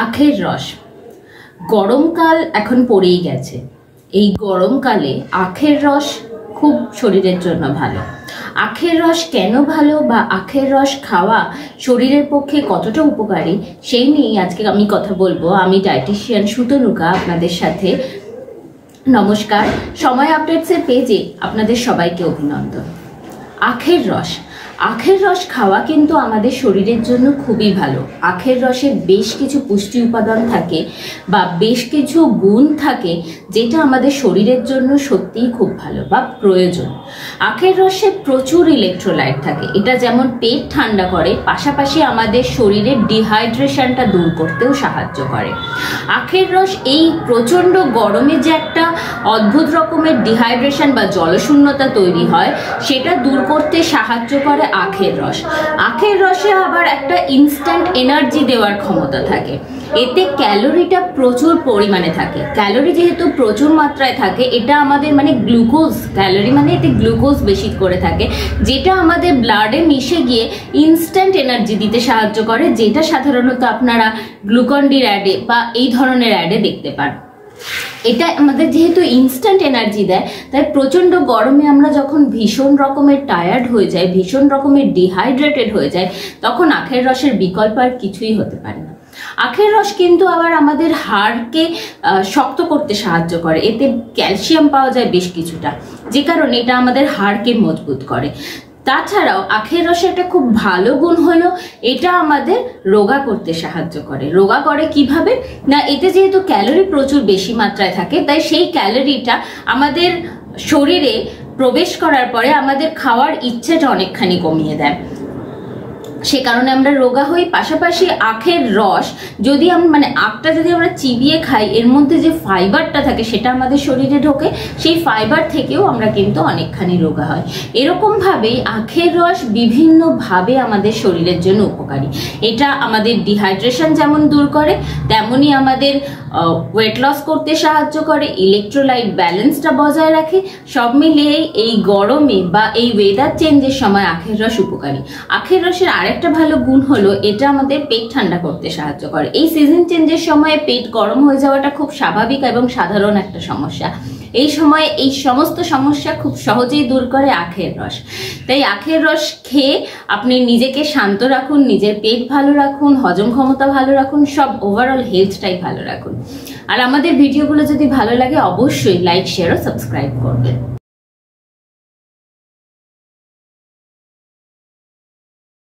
আখের রস। গরমকাল এখন পড়েই গেছে। এই গরমকালে আখের রস খুব শরীরের জন্য ভালো। আখের রস কেন ভালো বা আখের রস খাওয়া শরীরের পক্ষে কতটা উপকারী সেই নিয়েই আজকে আমি কথা বলবো। আমি ডায়েটিশিয়ান সুতনুকা আপনাদের সাথে। নমস্কার, সময় আপডেটসের পেজে আপনাদের সবাইকে অভিনন্দন। আখের রস খাওয়া কিন্তু আমাদের শরীরের জন্য খুবই ভালো। আখের রসে বেশ কিছু পুষ্টি উপাদান থাকে বা বেশ কিছু গুণ থাকে যেটা আমাদের শরীরের জন্য সত্যিই খুব ভালো বা প্রয়োজন। আখের রসে প্রচুর ইলেকট্রোলাইট থাকে। এটা যেমন পেট ঠান্ডা করে, পাশাপাশি আমাদের শরীরের ডিহাইড্রেশনটা দূর করতেও সাহায্য করে। আখের রস এই প্রচণ্ড গরমে যে একটা অদ্ভুত রকমের ডিহাইড্রেশন বা জলশূন্যতা তৈরি হয় সেটা দূর করতে সাহায্য করে আখের রস। আখের রসে আবার একটা ইনস্ট্যান্ট এনার্জি দেওয়ার ক্ষমতা থাকে। এতে ক্যালোরিটা প্রচুর পরিমাণে থাকে। ক্যালোরি যেহেতু প্রচুর মাত্রায় থাকে, এটা আমাদের গ্লুকোজ, ক্যালোরি এতে গ্লুকোজ বেশি করে থাকে, যেটা আমাদের ব্লাডে মিশে গিয়ে ইনস্ট্যান্ট এনার্জি দিতে সাহায্য করে, যেটা সাধারণত আপনারা গ্লুকন-ডির অ্যাডে বা এই ধরনের অ্যাডে দেখতে পান। এটা আমাদের যেহেতু ইনস্ট্যান্ট এনার্জি দেয়, তাই প্রচণ্ড গরমে আমরা যখন ভীষণ রকমের টায়ার্ড হয়ে যাই, ভীষণ রকমের ডিহাইড্রেটেড হয়ে যায়, তখন আখের রসের বিকল্প আর কিছুই হতে পারে না। আখের রস কিন্তু আবার আমাদের হাড়কে শক্ত করতে সাহায্য করে। এতে ক্যালসিয়াম পাওয়া যায় বেশ কিছুটা, যে কারণে এটা আমাদের হাড়কে মজবুত করে। তাছাড়াও আখের রসের একটা খুব ভালো গুণ হলো এটা আমাদের রোগা করতে সাহায্য করে। রোগা করে কিভাবে না, এতে যেহেতু ক্যালোরি প্রচুর বেশি মাত্রায় থাকে, তাই সেই ক্যালোরিটা আমাদের শরীরে প্রবেশ করার পরে আমাদের খাওয়ার ইচ্ছেটা অনেকখানি কমিয়ে দেয়। সে কারণে আমরা রোগা হই। পাশাপাশি আখের রস যদি আখটা যদি আমরা চিবিয়ে খাই, এর মধ্যে যে ফাইবারটা থাকে সেটা আমাদের শরীরে ঢোকে, সেই ফাইবার থেকেও আমরা কিন্তু অনেকখানি রোগা হয়। এরকমভাবেই আখের রস বিভিন্নভাবে আমাদের শরীরের জন্য উপকারী। এটা আমাদের ডিহাইড্রেশন যেমন দূর করে, তেমনই আমাদের ওয়েট লস করতে সাহায্য করে, ইলেকট্রোলাইট ব্যালেন্সটা বজায় রাখে। সব মিলিয়ে এই গরমে বা এই ওয়েদার চেঞ্জের সময় আখের রস উপকারী। আখের রসের আরেকটা ভালো গুণ হলো এটা আমাদের পেট ঠান্ডা করতে সাহায্য করে। এই সিজন চেঞ্জের সময় পেট গরম হয়ে যাওয়াটা খুব স্বাভাবিক এবং সাধারণ একটা সমস্যা। এই সময়ে এই সমস্ত সমস্যা খুব সহজেই দূর করে আখের রস। তাই আখের রস খেয়ে আপনি নিজেকে শান্ত রাখুন, নিজের পেট ভালো রাখুন, হজম ক্ষমতা ভালো রাখুন, সব ওভারঅল হেলথটাই ভালো রাখুন। আর আমাদের ভিডিওগুলো যদি ভালো লাগে অবশ্যই লাইক, শেয়ার ও সাবস্ক্রাইব করবেন।